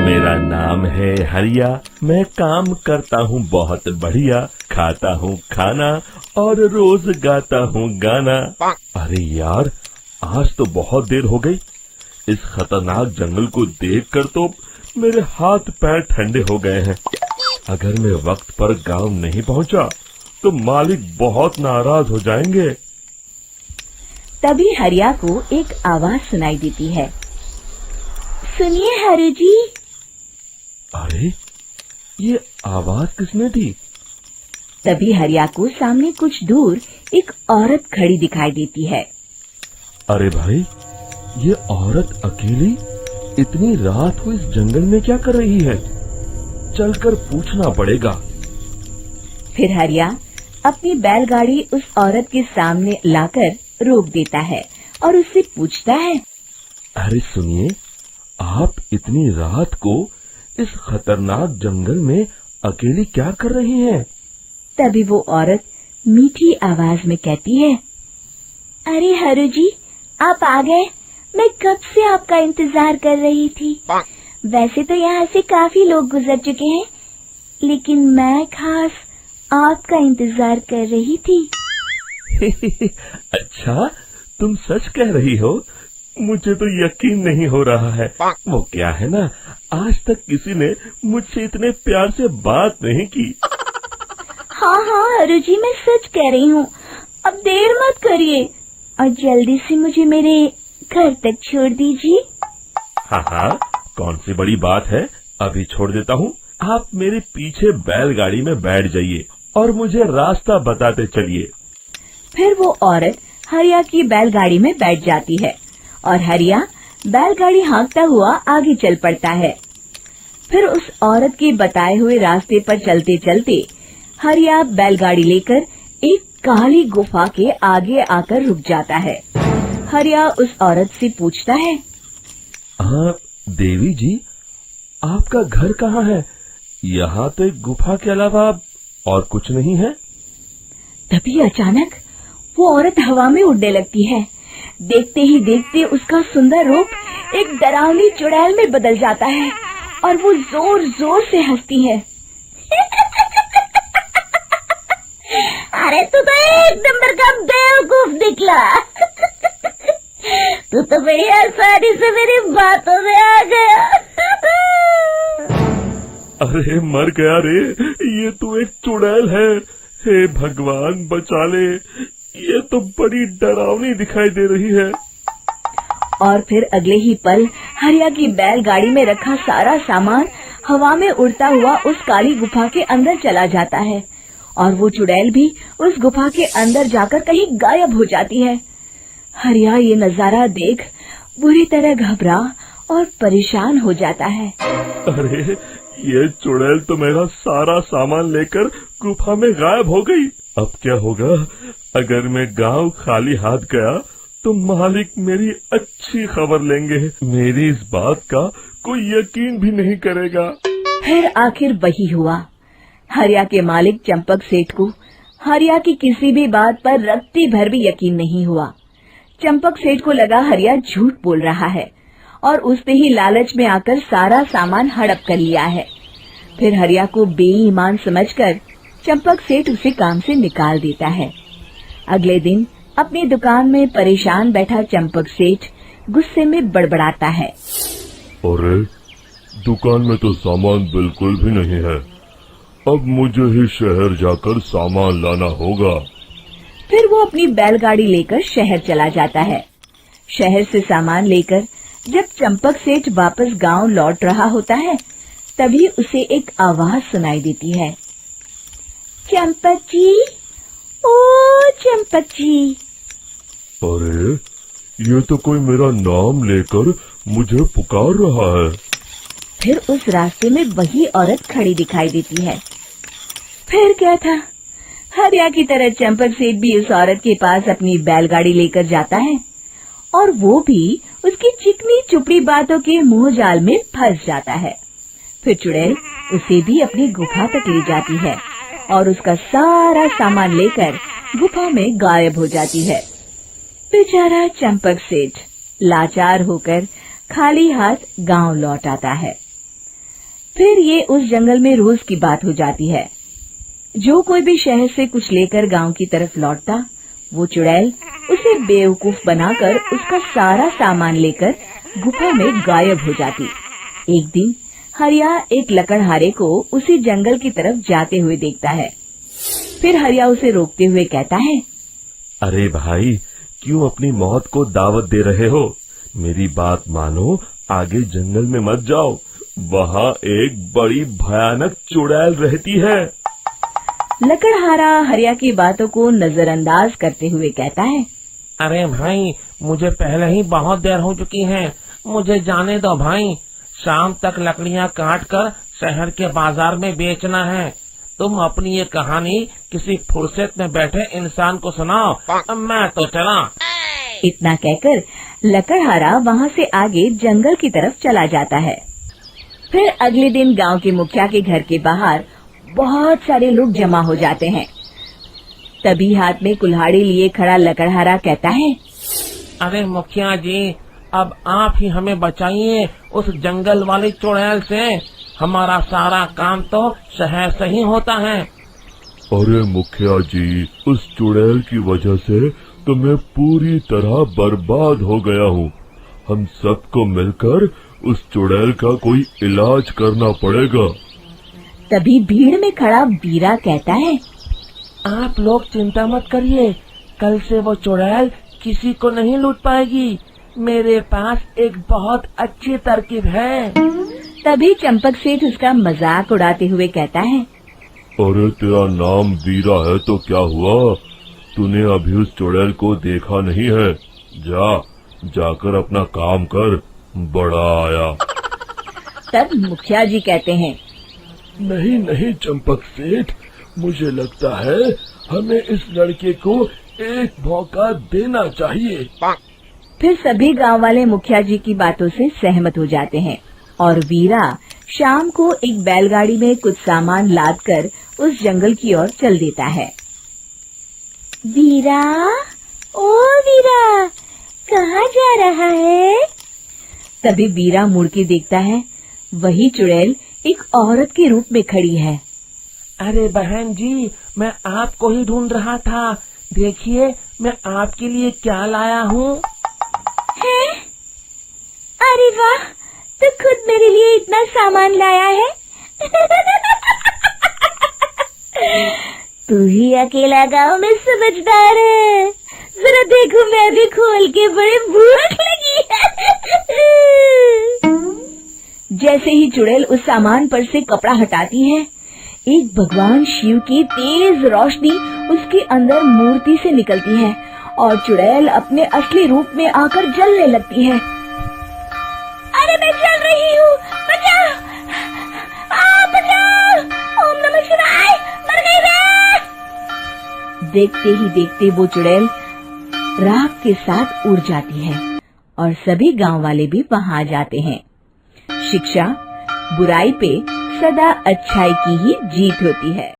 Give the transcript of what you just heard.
मेरा नाम है हरिया, मैं काम करता हूँ बहुत बढ़िया, खाता हूँ खाना और रोज गाता हूँ गाना। अरे यार, आज तो बहुत देर हो गई। इस खतरनाक जंगल को देखकर तो मेरे हाथ पैर ठंडे हो गए हैं। अगर मैं वक्त पर गांव नहीं पहुंचा तो मालिक बहुत नाराज हो जाएंगे। तभी हरिया को एक आवाज सुनाई देती है। सुनिए हरु जी। अरे, ये आवाज किसने दी? तभी हरिया को सामने कुछ दूर एक औरत खड़ी दिखाई देती है। अरे भाई, ये औरत अकेली इतनी रात को इस जंगल में क्या कर रही है? चलकर पूछना पड़ेगा। फिर हरिया अपनी बैलगाड़ी उस औरत के सामने लाकर रोक देता है और उससे पूछता है। अरे सुनिए, आप इतनी रात को इस खतरनाक जंगल में अकेली क्या कर रही हैं? तभी वो औरत मीठी आवाज में कहती है, अरे हरु जी, आप आ गए। मैं कब से आपका इंतजार कर रही थी। वैसे तो यहाँ से काफी लोग गुजर चुके हैं, लेकिन मैं खास आपका इंतजार कर रही थी। अच्छा, तुम सच कह रही हो? मुझे तो यकीन नहीं हो रहा है। वो क्या है ना, आज तक किसी ने मुझसे इतने प्यार से बात नहीं की। हाँ हाँ हरु जी, मैं सच कह रही हूँ। अब देर मत करिए और जल्दी से मुझे मेरे घर तक छोड़ दीजिए। हाँ हाँ, कौन सी बड़ी बात है, अभी छोड़ देता हूँ। आप मेरे पीछे बैलगाड़ी में बैठ जाइए और मुझे रास्ता बताते चलिए। फिर वो औरत हरिया की बैलगाड़ी में बैठ जाती है और हरिया बैलगाड़ी हाँकता हुआ आगे चल पड़ता है। फिर उस औरत के बताए हुए रास्ते पर चलते चलते हरिया बैलगाड़ी लेकर एक काली गुफा के आगे आकर रुक जाता है। हरिया उस औरत से पूछता है, हाँ देवी जी, आपका घर कहाँ है? यहाँ तो एक गुफा के अलावा और कुछ नहीं है। तभी अचानक वो औरत हवा में उड़ने लगती है। देखते ही देखते उसका सुंदर रूप एक डरावनी चुड़ैल में बदल जाता है और वो जोर जोर से हंसती है। अरे तू तो एक नंबर का बेवकूफ निकला। तू तो बड़ी आसानी से मेरी बातों में आ गया। अरे मर गया रे, ये तो एक चुड़ैल है। हे भगवान बचा ले, ये तो बड़ी डरावनी दिखाई दे रही है। और फिर अगले ही पल हरिया की बैलगाड़ी में रखा सारा सामान हवा में उड़ता हुआ उस काली गुफा के अंदर चला जाता है और वो चुड़ैल भी उस गुफा के अंदर जाकर कहीं गायब हो जाती है। हरिया ये नजारा देख बुरी तरह घबरा और परेशान हो जाता है। अरे, ये चुड़ैल तो मेरा सारा सामान लेकर गुफा में गायब हो गई। अब क्या होगा? अगर मैं गांव खाली हाथ गया तो मालिक मेरी अच्छी खबर लेंगे। मेरी इस बात का कोई यकीन भी नहीं करेगा। फिर आखिर वही हुआ। हरिया के मालिक चंपक सेठ को हरिया की किसी भी बात पर रत्ती भर भी यकीन नहीं हुआ। चंपक सेठ को लगा हरिया झूठ बोल रहा है और उसने ही लालच में आकर सारा सामान हड़प कर लिया है। फिर हरिया को बेईमान समझकर चंपक सेठ उसे काम से निकाल देता है। अगले दिन अपनी दुकान में परेशान बैठा चंपक सेठ गुस्से में बड़बड़ाता है। अरे, दुकान में तो सामान बिल्कुल भी नहीं है। अब मुझे ही शहर जाकर सामान लाना होगा। फिर वो अपनी बैलगाड़ी लेकर शहर चला जाता है। शहर से सामान लेकर जब चंपक सेठ वापस गांव लौट रहा होता है, तभी उसे एक आवाज सुनाई देती है। चंपक जी, ओ चंपक जी। अरे, ये तो कोई मेरा नाम लेकर मुझे पुकार रहा है। फिर उस रास्ते में वही औरत खड़ी दिखाई देती है। फिर क्या था, हरिया की तरह चंपक सेठ भी उस औरत के पास अपनी बैलगाड़ी लेकर जाता है और वो भी उसकी चिकनी चुपड़ी बातों के मुंह जाल में फंस जाता है। फिर चुड़ैल उसे भी अपनी गुफा तक ले जाती है और उसका सारा सामान लेकर गुफा में गायब हो जाती है। बेचारा चंपक सेठ लाचार होकर खाली हाथ गांव लौट आता है। फिर ये उस जंगल में रोज की बात हो जाती है। जो कोई भी शहर से कुछ लेकर गांव की तरफ लौटता, वो चुड़ैल उसे बेवकूफ बनाकर उसका सारा सामान लेकर गुफा में गायब हो जाती। एक दिन हरिया एक लकड़हारे को उसी जंगल की तरफ जाते हुए देखता है। फिर हरिया उसे रोकते हुए कहता है, अरे भाई, क्यों अपनी मौत को दावत दे रहे हो? मेरी बात मानो, आगे जंगल में मत जाओ, वहाँ एक बड़ी भयानक चुड़ैल रहती है। लकड़हारा हरिया की बातों को नजरअंदाज करते हुए कहता है, अरे भाई, मुझे पहले ही बहुत देर हो चुकी है, मुझे जाने दो भाई। शाम तक लकड़ियाँ काट कर शहर के बाजार में बेचना है। तुम अपनी ये कहानी किसी फुर्सत में बैठे इंसान को सुनाओ, मैं तो चला। इतना कहकर लकड़हारा वहाँ से आगे जंगल की तरफ चला जाता है। फिर अगले दिन गांव के मुखिया के घर के बाहर बहुत सारे लोग जमा हो जाते हैं। तभी हाथ में कुल्हाड़ी लिए खड़ा लकड़हारा कहता है, अरे मुखिया जी, अब आप ही हमें बचाइए उस जंगल वाली चुड़ैल से। हमारा सारा काम तो शहर से ही होता है। अरे मुखिया जी, उस चुड़ैल की वजह से तो मैं पूरी तरह बर्बाद हो गया हूँ। हम सबको मिलकर उस चुड़ैल का कोई इलाज करना पड़ेगा। तभी भीड़ में खड़ा वीरा कहता है, आप लोग चिंता मत करिए, कल से वो चुड़ैल किसी को नहीं लूट पाएगी। मेरे पास एक बहुत अच्छी तरकीब है। तभी चंपक सेठ उसका मजाक उड़ाते हुए कहता है, अरे तेरा नाम वीरा है तो क्या हुआ? तूने अभी उस चुड़ैल को देखा नहीं है? जाकर अपना काम कर, बड़ा आया। तब मुखिया जी कहते हैं, नहीं चंपक सेठ, मुझे लगता है हमें इस लड़के को एक मौका देना चाहिए। फिर सभी गांव वाले मुखिया जी की बातों से सहमत हो जाते हैं और वीरा शाम को एक बैलगाड़ी में कुछ सामान लादकर उस जंगल की ओर चल देता है। वीरा, ओ वीरा, कहाँ जा रहा है? तभी वीरा मुड़ के देखता है, वही चुड़ैल एक औरत के रूप में खड़ी है। अरे बहन जी, मैं आपको ही ढूंढ रहा था। देखिए, मैं आपके लिए क्या लाया हूँ। अरे वाह, तो खुद मेरे लिए इतना सामान लाया है। तू ही अकेला गांव में समझदार है। जरा देखो, मैं भी खोल के, बड़े भूख लगी है। जैसे ही चुड़ैल उस सामान पर से कपड़ा हटाती है, एक भगवान शिव की तेज रोशनी उसके अंदर मूर्ति से निकलती है और चुड़ैल अपने असली रूप में आकर जलने लगती है। अरे मैं जल रही हूँ, बचाओ! बचाओ! ओम नमः शिवाय, मर गई मैं! देखते ही देखते वो चुड़ैल राख के साथ उड़ जाती है और सभी गांव वाले भी वहां जाते हैं। शिक्षा बुराई पे सदा अच्छाई की ही जीत होती है।